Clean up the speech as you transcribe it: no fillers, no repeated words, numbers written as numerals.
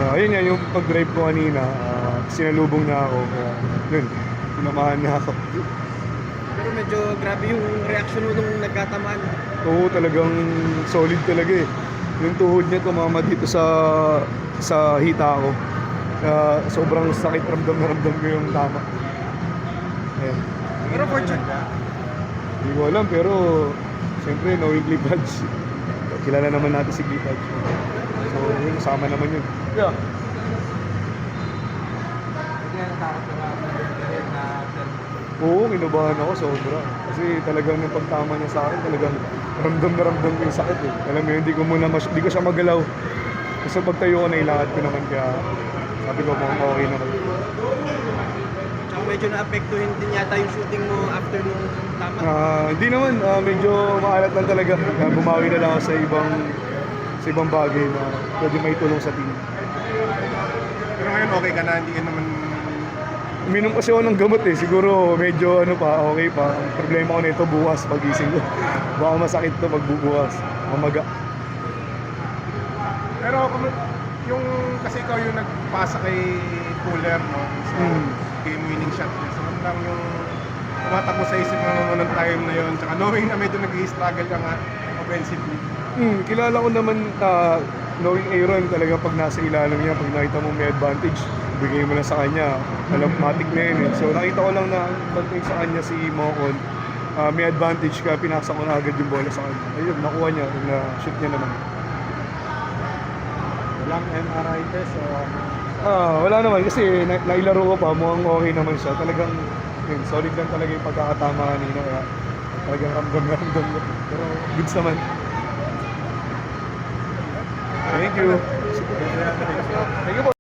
Ayun yan, yung pag-drive ko kanina, sinalubong niya ako. Kaya, yun, tinamahan niya ako. Pero medyo grabe yung reaction mo nung nagkatamaan. Oo, talagang solid talaga eh. Yung tuhod niya tumama dito sa hita ko. Kaya sobrang sakit, ramdam na ramdam ko yung tama. Ayan. Pero fortune, Hindi ko alam, pero siyempre knowing Clipage, kilala naman natin si Clipage. So yun, kasama naman yun. Yeah. Oo, kinabahan ako sobra. Kasi talagang yung pagtama niya sa akin, talagang ramdam na ramdam ko yung sakit eh. Alam mo yun, hindi ko siya magalaw. Kasi pagtayo ko, nailakad ko naman, kaya sabi ko mukhang okay naman. tsaka medyo na-apektuhin din yata yung shooting mo after nung tama. Hindi naman, medyo maalat lang talaga. Kaya bumawi na lang ako sa ibang bagay na pwede may tulong sa team. Pero ngayon okay ka na, hindi ka naman... Uminom kasi ako ng gamot eh. Siguro medyo okay pa. Ang problema ko nito bukas pagising ko. Baka masakit to pagbubukas. Mamaga. Pero yung kasi ikaw yung nagpasa kay Fuller, no? Sa game winning shot niya. So, lang yung tumatakbo sa isip mo nung time na yun. Tsaka knowing na medyo nag-i-struggle ka nga offensively. Kilala ko naman knowing Aaron talaga pag nasa ilalim niya, pag nakita mo may advantage, bigay mo na sa kanya. Alam, matik na yun eh. So nakita ko lang na advantage sa kanya si Mocon. May advantage ka, pinasa ko na agad yung bola sa kanya. Ayun, nakuha niya, na-shoot niya naman. Walang MRI test o Wala naman kasi nailaro ko pa, mukhang okay naman siya. Talagang yun, solid lang talaga yung pagkakatama kanina, kaya talagang ramdam na ramdam ko. Pero goods naman. Thank you.